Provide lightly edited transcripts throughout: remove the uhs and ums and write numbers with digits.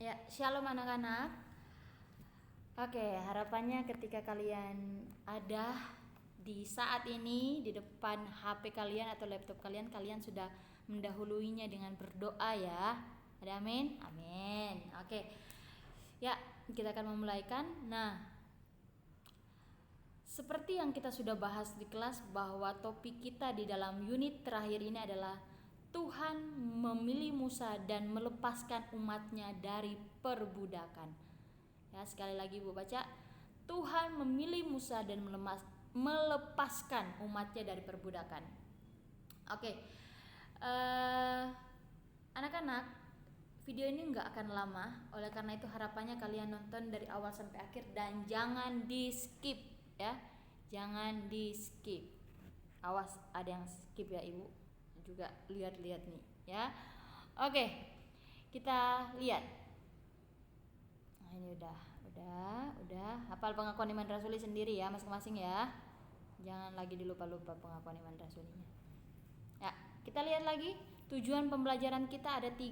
Ya, shalom anak-anak. Oke, harapannya ketika kalian ada di saat ini di depan HP kalian atau laptop kalian, kalian sudah mendahuluinya dengan berdoa ya. Ada amin? Amin. Oke. Ya, kita akan memulaikan. Nah, seperti yang kita sudah bahas di kelas bahwa topik kita di dalam unit terakhir ini adalah Tuhan memilih Musa dan melepaskan umatnya dari perbudakan. Ya, sekali lagi Ibu baca, Tuhan memilih Musa dan melepaskan umatnya dari perbudakan. Oke, anak-anak, video ini nggak akan lama. Oleh karena itu harapannya kalian nonton dari awal sampai akhir dan jangan di skip ya, jangan di skip. Awas ada yang skip ya Ibu. Juga lihat-lihat nih ya. Oke, kita lihat. Nah, ini udah hafal pengakuan iman rasuli sendiri ya masing-masing ya. Jangan lagi dilupa-lupa pengakuan iman rasulinya. Ya, kita lihat lagi tujuan pembelajaran kita ada 3.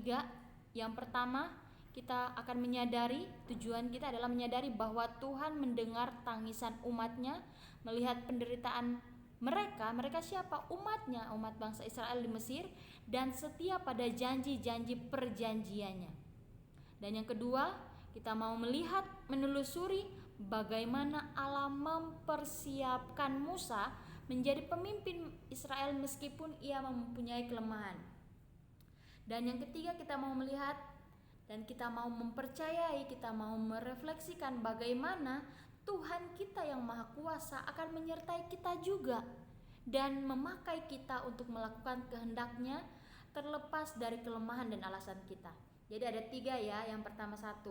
Yang pertama, kita akan menyadari, tujuan kita adalah menyadari bahwa Tuhan mendengar tangisan umatnya, melihat penderitaan mereka siapa? Umatnya, umat bangsa Israel di Mesir, dan setia pada janji-janji perjanjiannya. Dan yang kedua, kita mau melihat, menelusuri bagaimana Allah mempersiapkan Musa menjadi pemimpin Israel meskipun ia mempunyai kelemahan. Dan yang ketiga, kita mau melihat dan kita mau mempercayai, kita mau merefleksikan bagaimana Tuhan kita yang Maha Kuasa akan menyertai kita juga dan memakai kita untuk melakukan kehendak-Nya terlepas dari kelemahan dan alasan kita. Jadi ada 3 ya. Yang pertama 1,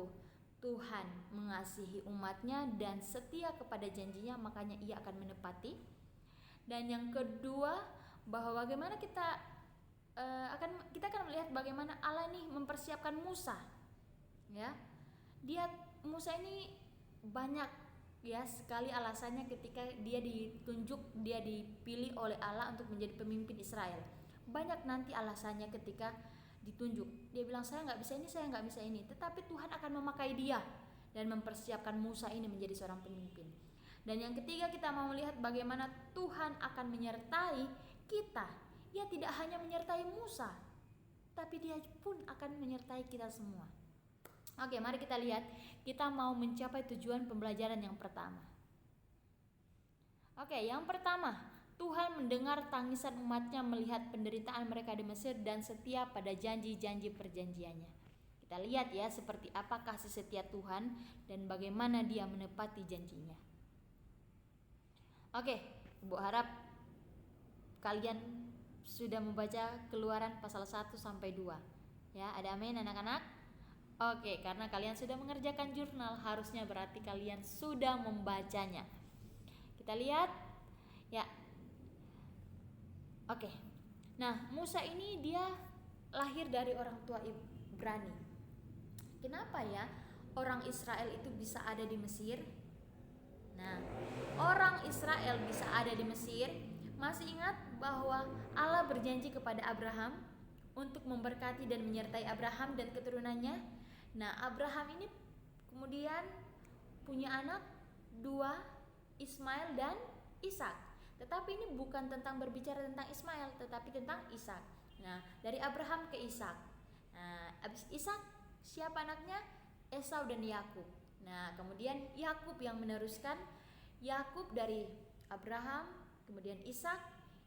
Tuhan mengasihi umatnya dan setia kepada janjinya, makanya ia akan menepati. Dan yang kedua, bahwa bagaimana kita akan melihat bagaimana Allah nih mempersiapkan Musa. Ya. Musa ini banyak ya sekali alasannya ketika dia ditunjuk, dia dipilih oleh Allah untuk menjadi pemimpin Israel. Banyak nanti alasannya ketika ditunjuk. Dia bilang saya nggak bisa ini, saya nggak bisa ini. Tetapi Tuhan akan memakai dia dan mempersiapkan Musa ini menjadi seorang pemimpin. Dan yang ketiga, kita mau melihat bagaimana Tuhan akan menyertai kita. Dia tidak hanya menyertai Musa, tapi dia pun akan menyertai kita semua. Oke, mari kita lihat. Kita mau mencapai tujuan pembelajaran yang pertama. Oke, yang pertama, Tuhan mendengar tangisan umatnya melihat penderitaan mereka di Mesir dan setia pada janji-janji perjanjiannya. Kita lihat ya seperti apa kasih setia Tuhan dan bagaimana dia menepati janjinya. Oke, Ibu harap kalian sudah membaca Keluaran pasal 1 sampai 2. Ya, ada amin anak-anak? Oke, karena kalian sudah mengerjakan jurnal, harusnya berarti kalian sudah membacanya. Kita lihat ya. Oke. Nah, Musa ini dia lahir dari orang tua Ibrani. Kenapa ya orang Israel itu bisa ada di Mesir? Nah, orang Israel bisa ada di Mesir. Masih ingat bahwa Allah berjanji kepada Abraham untuk memberkati dan menyertai Abraham dan keturunannya. Nah, Abraham ini kemudian punya anak 2, Ismail dan Ishak. Tetapi ini bukan tentang berbicara tentang Ismail, tetapi tentang Ishak. Nah, dari Abraham ke Ishak. Nah, habis Ishak siapa anaknya? Esau dan Yakub. Nah, kemudian Yakub yang meneruskan. Yakub dari Abraham, kemudian Ishak.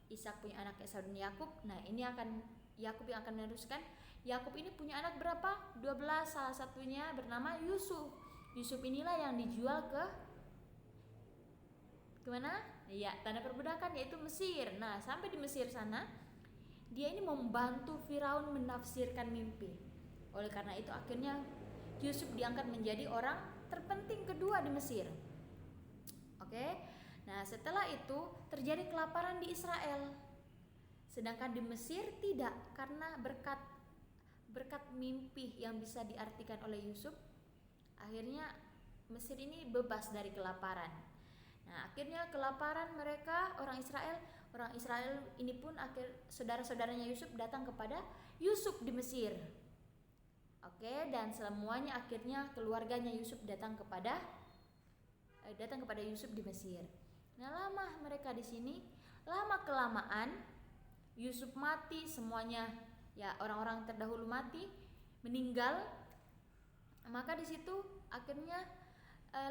Ishak punya anak Esau dan Yakub. Nah, ini akan Yakub yang akan meneruskan. Yakub ini punya anak berapa? 12, salah satunya bernama Yusuf. Yusuf inilah yang dijual ke mana? Ya, tanah perbudakan yaitu Mesir. Nah, sampai di Mesir sana, dia ini membantu Firaun menafsirkan mimpi. Oleh karena itu akhirnya Yusuf diangkat menjadi orang terpenting kedua di Mesir. Oke. Nah, setelah itu terjadi kelaparan di Israel. Sedangkan di Mesir tidak, karena berkat mimpi yang bisa diartikan oleh Yusuf, akhirnya Mesir ini bebas dari kelaparan. Nah, akhirnya kelaparan mereka orang Israel ini pun saudara-saudaranya Yusuf datang kepada Yusuf di Mesir. Oke, dan semuanya akhirnya keluarganya Yusuf datang kepada Yusuf di Mesir. Nah, lama mereka di sini, lama kelamaan Yusuf mati semuanya, ya orang-orang terdahulu mati, meninggal. Maka di situ akhirnya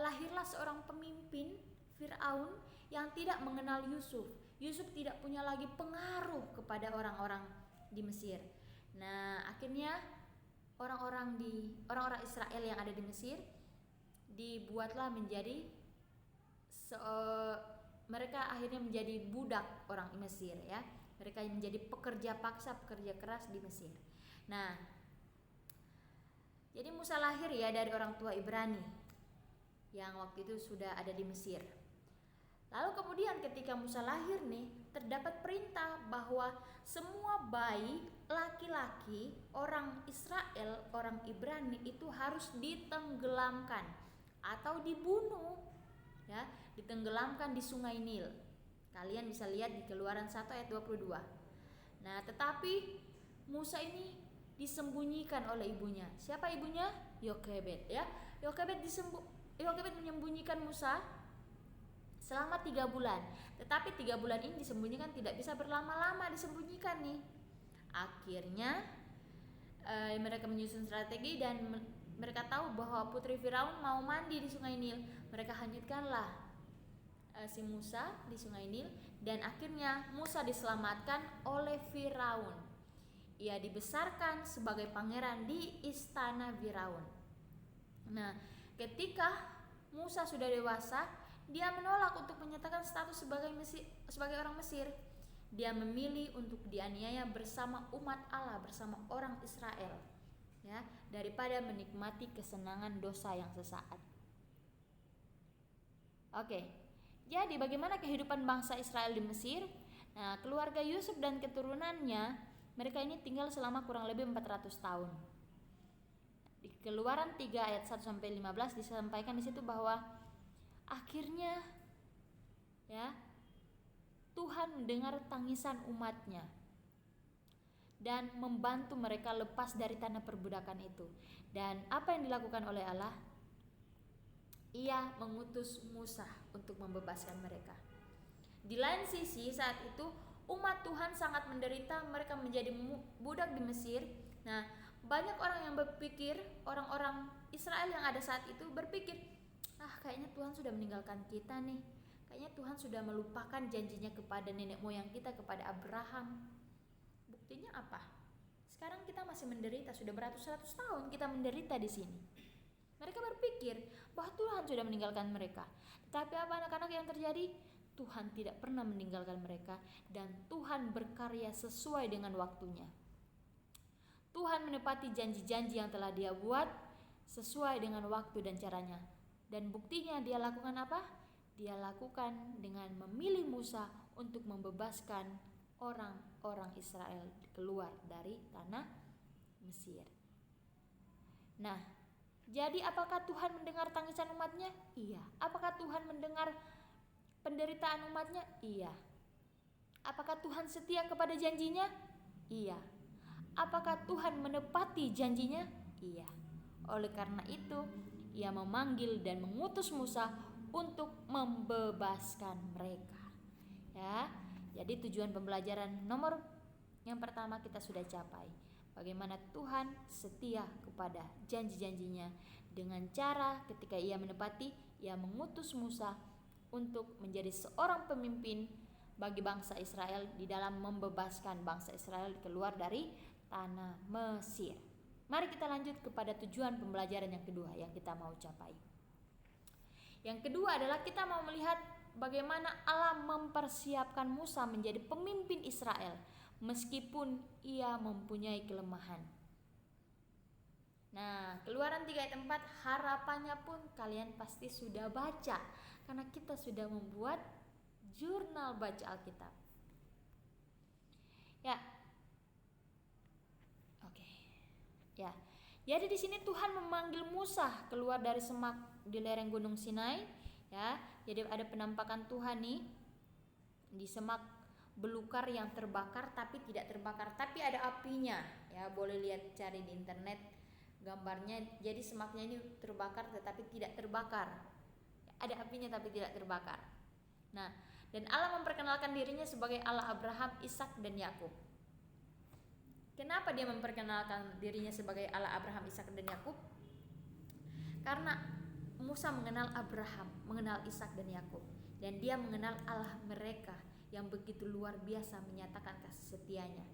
lahirlah seorang pemimpin Firaun yang tidak mengenal Yusuf. Yusuf tidak punya lagi pengaruh kepada orang-orang di Mesir. Nah, akhirnya orang-orang Israel yang ada di Mesir dibuatlah menjadi mereka akhirnya menjadi budak orang Mesir, ya. Mereka menjadi pekerja paksa, pekerja keras di Mesir. Nah, jadi Musa lahir ya dari orang tua Ibrani yang waktu itu sudah ada di Mesir. Lalu kemudian ketika Musa lahir nih, terdapat perintah bahwa semua bayi laki-laki orang Israel, orang Ibrani itu harus ditenggelamkan atau dibunuh, ya, ditenggelamkan di Sungai Nil. Kalian bisa lihat di Keluaran 1 ayat 22. Nah, tetapi Musa ini disembunyikan oleh ibunya. Siapa ibunya? Yokebed, ya. Yokebed menyembunyikan Musa selama 3 bulan. Tetapi 3 bulan ini disembunyikan, tidak bisa berlama-lama disembunyikan nih. Akhirnya mereka menyusun strategi dan mereka tahu bahwa putri Firaun mau mandi di Sungai Nil. Mereka hanyutkanlah si Musa di Sungai Nil, dan akhirnya Musa diselamatkan oleh Firaun. Ia dibesarkan sebagai pangeran di istana Firaun. Nah, ketika Musa sudah dewasa, dia menolak untuk menyatakan status sebagai orang Mesir. Dia memilih untuk dianiaya bersama umat Allah, bersama orang Israel, ya, daripada menikmati kesenangan dosa yang sesaat. Oke, jadi bagaimana kehidupan bangsa Israel di Mesir? Nah, keluarga Yusuf dan keturunannya, mereka ini tinggal selama kurang lebih 400 tahun. Di Keluaran 3 ayat 1 sampai 15 disampaikan di situ bahwa akhirnya, ya, Tuhan mendengar tangisan umatnya dan membantu mereka lepas dari tanah perbudakan itu. Dan apa yang dilakukan oleh Allah? Ia mengutus Musa untuk membebaskan mereka. Di lain sisi, saat itu umat Tuhan sangat menderita, mereka menjadi budak di Mesir. Nah, banyak orang yang berpikir, orang-orang Israel yang ada saat itu berpikir, kayaknya Tuhan sudah meninggalkan kita nih. Kayaknya Tuhan sudah melupakan janjinya kepada nenek moyang kita, kepada Abraham. Buktinya apa? Sekarang kita masih menderita, sudah beratus-ratus tahun kita menderita di sini. Mereka berpikir bahwa Tuhan sudah meninggalkan mereka. Tetapi apa anak-anak yang terjadi? Tuhan tidak pernah meninggalkan mereka, dan Tuhan berkarya sesuai dengan waktunya. Tuhan menepati janji-janji yang telah Dia buat sesuai dengan waktu dan caranya. Dan buktinya Dia lakukan apa? Dia lakukan dengan memilih Musa untuk membebaskan orang-orang Israel keluar dari tanah Mesir. Nah, jadi apakah Tuhan mendengar tangisan umatnya? Iya. Apakah Tuhan mendengar penderitaan umatnya? Iya. Apakah Tuhan setia kepada janjinya? Iya. Apakah Tuhan menepati janjinya? Iya. Oleh karena itu, Ia memanggil dan mengutus Musa untuk membebaskan mereka. Ya, jadi tujuan pembelajaran nomor yang pertama kita sudah capai. Bagaimana Tuhan setia kepada janji-janjinya dengan cara ketika Ia menepati, Ia mengutus Musa untuk menjadi seorang pemimpin bagi bangsa Israel di dalam membebaskan bangsa Israel keluar dari tanah Mesir. Mari kita lanjut kepada tujuan pembelajaran yang kedua yang kita mau capai. Yang kedua adalah kita mau melihat bagaimana Allah mempersiapkan Musa menjadi pemimpin Israel meskipun ia mempunyai kelemahan. Nah, Keluaran 3 ayat 4 harapannya pun kalian pasti sudah baca, karena kita sudah membuat jurnal baca Alkitab. Ya. Oke. Ya. Jadi di sini Tuhan memanggil Musa keluar dari semak di lereng Gunung Sinai, ya. Jadi ada penampakan Tuhan nih di semak belukar yang terbakar tapi tidak terbakar, tapi ada apinya. Ya, boleh lihat cari di internet Gambarnya jadi semaknya ini terbakar tetapi tidak terbakar. Ada apinya tapi tidak terbakar. Nah, dan Allah memperkenalkan dirinya sebagai Allah Abraham, Ishak dan Yakub. Kenapa dia memperkenalkan dirinya sebagai Allah Abraham, Ishak dan Yakub? Karena Musa mengenal Abraham, mengenal Ishak dan Yakub, dan dia mengenal Allah mereka yang begitu luar biasa menyatakan kasih setianya.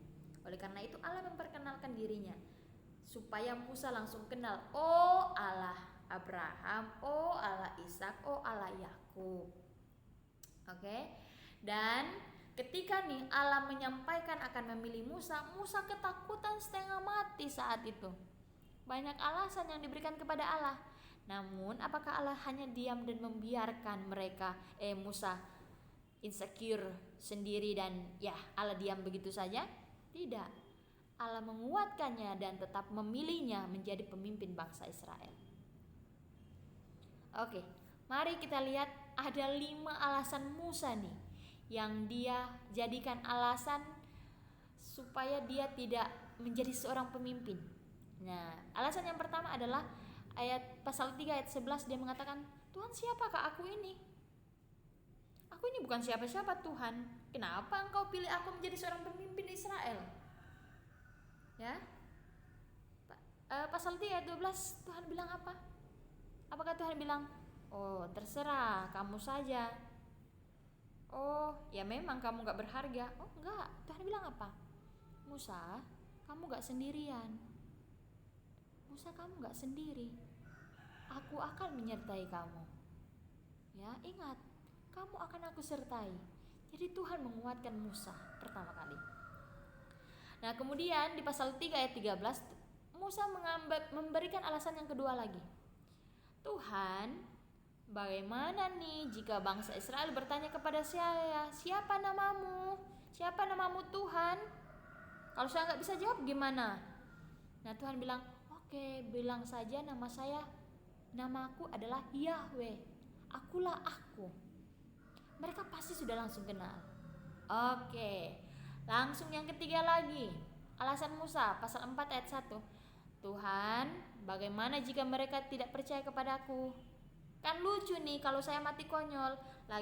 Oleh karena itu Allah memperkenalkan dirinya supaya Musa langsung kenal, oh Allah Abraham, oh Allah Ishak, oh Allah Yakub. Oke. Dan ketika nih Allah menyampaikan akan memilih Musa, Musa ketakutan setengah mati saat itu. Banyak alasan yang diberikan kepada Allah. Namun apakah Allah hanya diam dan membiarkan mereka Musa insecure sendiri dan ya Allah diam begitu saja? Tidak. Allah menguatkannya dan tetap memilihnya menjadi pemimpin bangsa Israel. Oke, mari kita lihat ada 5 alasan Musa nih yang dia jadikan alasan supaya dia tidak menjadi seorang pemimpin. Nah, alasan yang pertama adalah pasal 3 ayat 11, dia mengatakan, Tuhan, siapakah aku ini? Aku ini bukan siapa-siapa, Tuhan. Kenapa engkau pilih aku menjadi seorang pemimpin Israel? Ya. Pasal 3 ayat 12, Tuhan bilang apa? Apakah Tuhan bilang, oh terserah kamu saja, oh ya memang kamu gak berharga? Oh enggak, Tuhan bilang apa? Musa, kamu gak sendirian. Musa, kamu gak sendiri. Aku akan menyertai kamu. Ya, ingat, kamu akan aku sertai. Jadi Tuhan menguatkan Musa pertama kali. Nah, kemudian di pasal 3 ayat 13, Musa memberikan alasan yang kedua lagi. Tuhan, bagaimana nih jika bangsa Israel bertanya kepada saya, siapa namamu? Siapa namamu Tuhan? Kalau saya gak bisa jawab gimana? Nah, Tuhan bilang, oke, bilang saja namaku adalah Yahweh, akulah aku. Mereka pasti sudah langsung kenal. Oke, langsung yang ketiga lagi, alasan Musa, pasal 4 ayat 1. Tuhan, bagaimana jika mereka tidak percaya kepadaku? Kan lucu nih kalau saya mati konyol,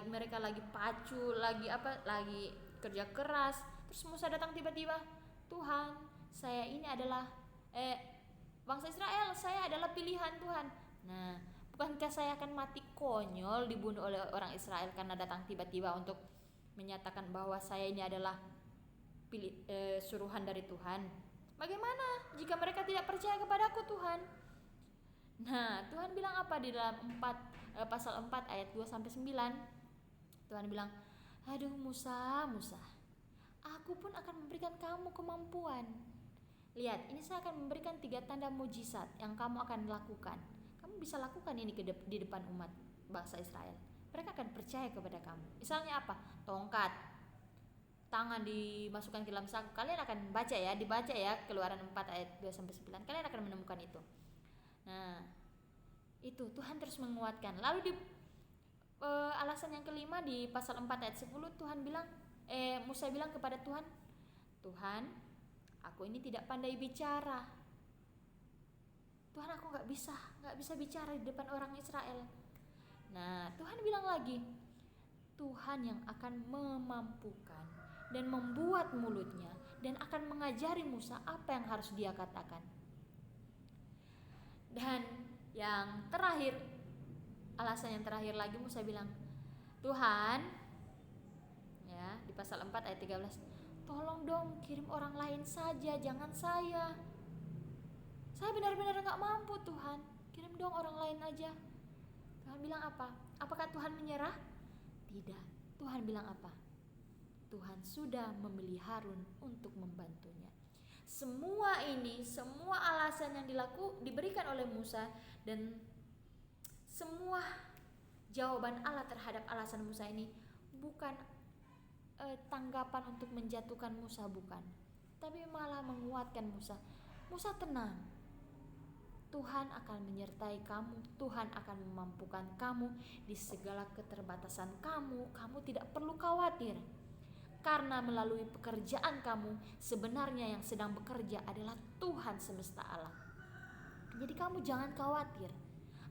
mereka lagi pacu, lagi kerja keras, terus Musa datang tiba-tiba, Tuhan, saya ini adalah bangsa Israel, saya adalah pilihan Tuhan. Nah, bukankah saya akan mati konyol dibunuh oleh orang Israel karena datang tiba-tiba untuk menyatakan bahwa saya ini adalah suruhan dari Tuhan? Bagaimana jika mereka tidak percaya kepadaku, Tuhan? Nah, Tuhan bilang apa di dalam pasal 4 ayat 2 sampai 9? Tuhan bilang, aduh Musa, aku pun akan memberikan kamu kemampuan. Lihat, ini saya akan memberikan 3 tanda mujizat yang kamu akan lakukan. Kamu bisa lakukan ini di depan umat bangsa Israel. Mereka akan percaya kepada kamu. Misalnya apa? Tongkat, tangan dimasukkan ke dalam saku. Kalian akan dibaca ya Keluaran 4 ayat 2 sampai 9. Kalian akan menemukan itu. Nah, itu Tuhan terus menguatkan. Lalu di alasan yang kelima di pasal 4 ayat 10, Musa bilang kepada Tuhan, Tuhan, aku ini tidak pandai bicara. Tuhan, aku gak bisa bicara di depan orang Israel. Nah, Tuhan bilang lagi, Tuhan yang akan memampukan dan membuat mulutnya dan akan mengajari Musa apa yang harus dia katakan. Dan yang terakhir, alasan yang terakhir lagi, Musa bilang, Tuhan, ya, di pasal 4 ayat 13, tolong dong kirim orang lain saja, jangan saya. Saya benar-benar gak mampu, Tuhan. Kirim dong orang lain aja. Tuhan bilang apa? Apakah Tuhan menyerah? Tidak. Tuhan bilang apa? Tuhan sudah memilih Harun untuk membantunya. Semua alasan yang diberikan oleh Musa dan semua jawaban Allah terhadap alasan Musa ini bukan tanggapan untuk menjatuhkan Musa, bukan, tapi malah menguatkan Musa. Musa, tenang, Tuhan akan menyertai kamu, Tuhan akan memampukan kamu di segala keterbatasan kamu. Kamu tidak perlu khawatir, karena melalui pekerjaan kamu sebenarnya yang sedang bekerja adalah Tuhan semesta alam. Jadi kamu jangan khawatir.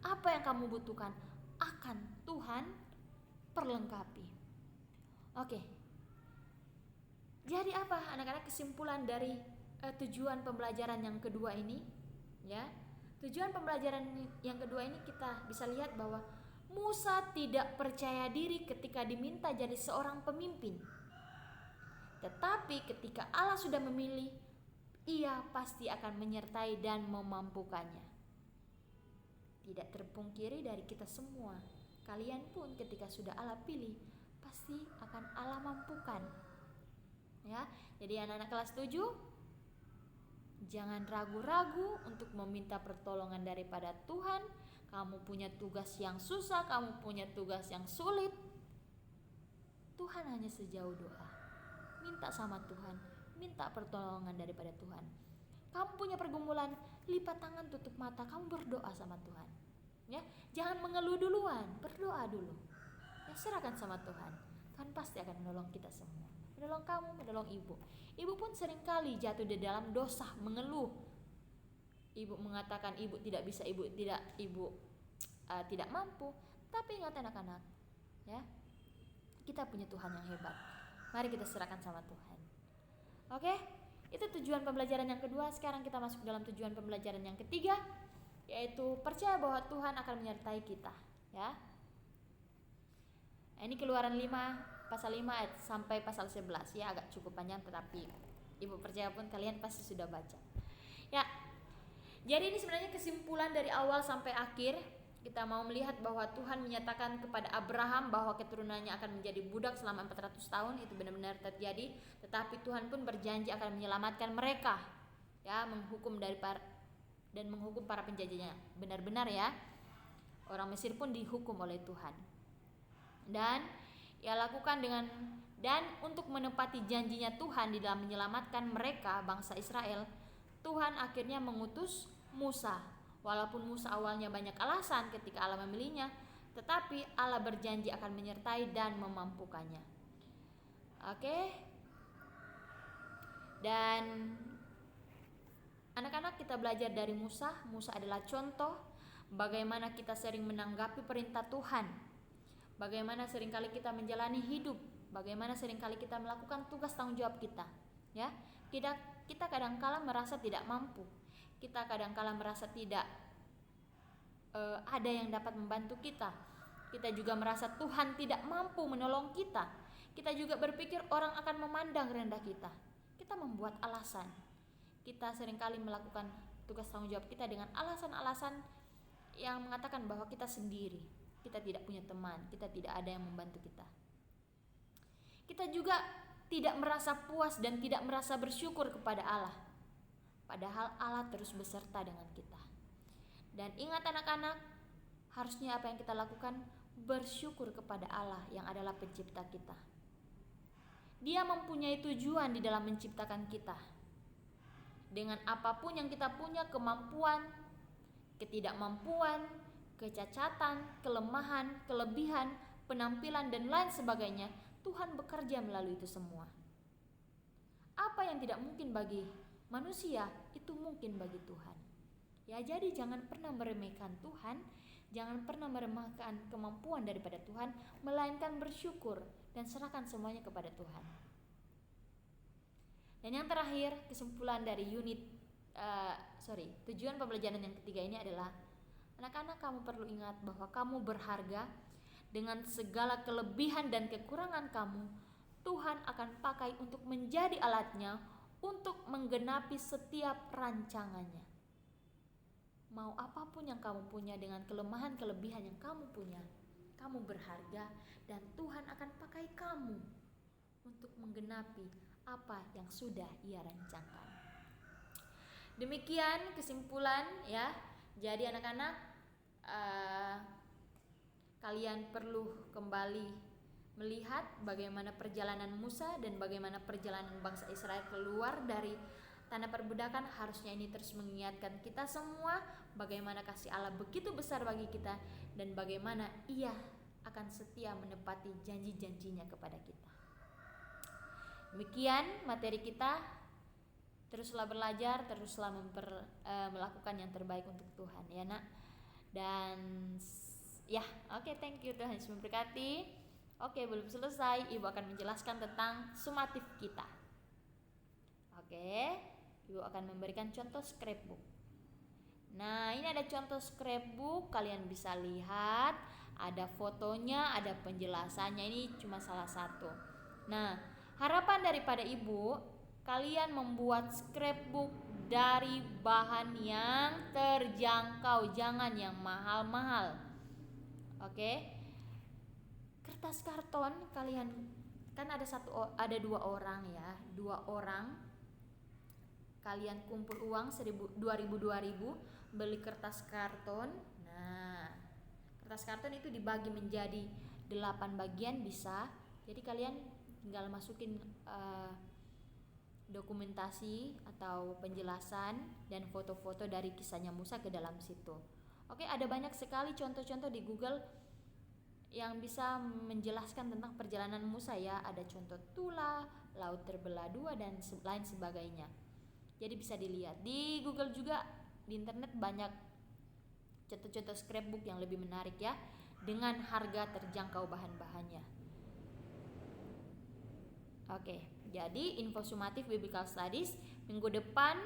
Apa yang kamu butuhkan akan Tuhan perlengkapi. Oke. Jadi apa anak-anak kesimpulan dari tujuan pembelajaran yang kedua ini? Ya. Tujuan pembelajaran yang kedua ini kita bisa lihat bahwa Musa tidak percaya diri ketika diminta jadi seorang pemimpin. Tetapi ketika Allah sudah memilih, Ia pasti akan menyertai dan memampukannya. Tidak terpungkiri dari kita semua, kalian pun ketika sudah Allah pilih, pasti akan Allah mampukan. Ya, jadi anak-anak kelas 7, jangan ragu-ragu untuk meminta pertolongan daripada Tuhan. Kamu punya tugas yang susah, kamu punya tugas yang sulit. Tuhan hanya sejauh doa. Minta sama Tuhan, minta pertolongan daripada Tuhan. Kamu punya pergumulan, lipat tangan, tutup mata, kamu berdoa sama Tuhan. Ya, jangan mengeluh duluan, berdoa dulu. Ya, serahkan sama Tuhan. Tuhan pasti akan menolong kita semua. Menolong kamu, menolong ibu. Ibu pun seringkali jatuh di dalam dosa, mengeluh. Ibu mengatakan ibu tidak bisa, ibu tidak mampu. Tapi ingat anak-anak, ya, kita punya Tuhan yang hebat. Mari kita serahkan sama Tuhan. Oke, itu tujuan pembelajaran yang kedua. Sekarang kita masuk dalam tujuan pembelajaran yang ketiga, yaitu percaya bahwa Tuhan akan menyertai kita. Ya, ini Keluaran 5 pasal 5 ayat sampai pasal 11. Ya, agak cukup panjang, tetapi ibu percaya pun kalian pasti sudah baca. Ya, jadi ini sebenarnya kesimpulan dari awal sampai akhir. Kita mau melihat bahwa Tuhan menyatakan kepada Abraham bahwa keturunannya akan menjadi budak selama 400 tahun. Itu benar-benar terjadi. Tetapi Tuhan pun berjanji akan menyelamatkan mereka, ya, menghukum para penjajahnya. Benar-benar ya, orang Mesir pun dihukum oleh Tuhan. Dan Ia lakukan dan untuk menepati janjinya Tuhan di dalam menyelamatkan mereka, bangsa Israel, Tuhan akhirnya mengutus Musa. Walaupun Musa awalnya banyak alasan ketika Allah memilihnya, tetapi Allah berjanji akan menyertai dan memampukannya. Oke. Dan anak-anak, kita belajar dari Musa. Musa adalah contoh bagaimana kita sering menanggapi perintah Tuhan. Bagaimana seringkali kita menjalani hidup, bagaimana seringkali kita melakukan tugas tanggung jawab kita. Ya, kita kadang-kala merasa tidak mampu. Kita kadang-kala merasa tidak ada yang dapat membantu kita. Kita juga merasa Tuhan tidak mampu menolong kita. Kita juga berpikir orang akan memandang rendah kita. Kita membuat alasan. Kita seringkali melakukan tugas tanggung jawab kita dengan alasan-alasan yang mengatakan bahwa kita sendiri, kita tidak punya teman, kita tidak ada yang membantu kita. Kita juga tidak merasa puas dan tidak merasa bersyukur kepada Allah. Padahal Allah terus beserta dengan kita. Dan ingat anak-anak, harusnya apa yang kita lakukan? Bersyukur kepada Allah yang adalah pencipta kita. Dia mempunyai tujuan di dalam menciptakan kita. Dengan apapun yang kita punya, kemampuan, ketidakmampuan, kecacatan, kelemahan, kelebihan, penampilan, dan lain sebagainya, Tuhan bekerja melalui itu semua. Apa yang tidak mungkin bagi manusia, itu mungkin bagi Tuhan. Ya, jadi jangan pernah meremehkan Tuhan, jangan pernah meremehkan kemampuan daripada Tuhan, melainkan bersyukur dan serahkan semuanya kepada Tuhan. Dan yang terakhir, kesimpulan dari tujuan pembelajaran yang ketiga ini adalah, anak-anak, kamu perlu ingat bahwa kamu berharga. Dengan segala kelebihan dan kekurangan kamu, Tuhan akan pakai untuk menjadi alatnya untuk menggenapi setiap rancangannya. Mau apapun yang kamu punya, dengan kelemahan kelebihan yang kamu punya, kamu berharga dan Tuhan akan pakai kamu untuk menggenapi apa yang sudah Ia rancangkan. Demikian kesimpulan, ya. Jadi anak-anak, kalian perlu kembali melihat bagaimana perjalanan Musa dan bagaimana perjalanan bangsa Israel keluar dari tanah perbudakan. Harusnya ini terus mengingatkan kita semua bagaimana kasih Allah begitu besar bagi kita dan bagaimana Ia akan setia menepati janji-janjinya kepada kita. Demikian materi kita. Terus teruslah belajar, teruslah melakukan yang terbaik untuk Tuhan ya nak. Dan ya, oke, thank you, Tuhan Yesus memberkati. Oke, belum selesai, Ibu akan menjelaskan tentang sumatif kita. Oke, Ibu akan memberikan contoh scrapbook. Nah, ini ada contoh scrapbook, kalian bisa lihat, ada fotonya, ada penjelasannya, ini cuma salah satu. Nah, harapan daripada Ibu, kalian membuat scrapbook dari bahan yang terjangkau, jangan yang mahal-mahal. Oke. Kertas karton kalian kan ada dua orang ya, kalian kumpul uang 2000 beli kertas karton. Nah, kertas karton itu dibagi menjadi 8 bagian bisa. Jadi kalian tinggal masukin dokumentasi atau penjelasan dan foto-foto dari kisahnya Musa ke dalam situ. Oke, ada banyak sekali contoh-contoh di Google yang bisa menjelaskan tentang perjalanan Musa ya. Ada contoh Tula, laut terbelah dua, dan lain sebagainya. Jadi bisa dilihat di Google juga, di internet banyak contoh-contoh scrapbook yang lebih menarik ya, dengan harga terjangkau bahan-bahannya. Oke, jadi info sumatif Biblical Studies minggu depan,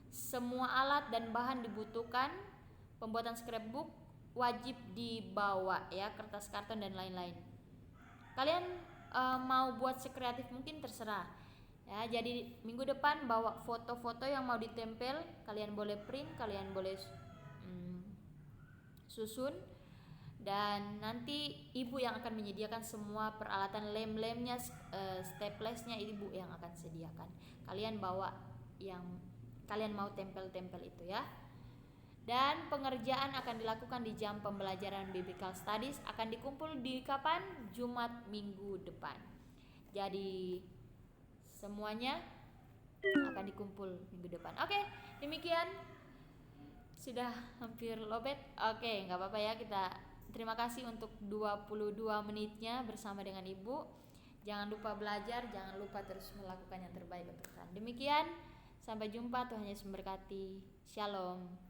semua alat dan bahan dibutuhkan pembuatan scrapbook wajib dibawa ya, kertas karton dan lain-lain. Kalian mau buat sekreatif mungkin terserah ya. Jadi minggu depan bawa foto-foto yang mau ditempel, kalian boleh print, kalian boleh susun, dan nanti Ibu yang akan menyediakan semua peralatan, lem-lemnya, staplesnya Ibu yang akan sediakan. Kalian bawa yang kalian mau tempel-tempel itu ya. Dan pengerjaan akan dilakukan di jam pembelajaran Biblical Studies, akan dikumpul di kapan? Jumat minggu depan. Jadi semuanya akan dikumpul minggu depan. Oke, demikian. Sudah hampir lobet. Oke, gak apa-apa ya, kita terima kasih untuk 22 menitnya bersama dengan Ibu. Jangan lupa belajar, jangan lupa terus melakukan yang terbaik untuk Tuhan. Demikian, sampai jumpa, Tuhan Yesus memberkati. Shalom.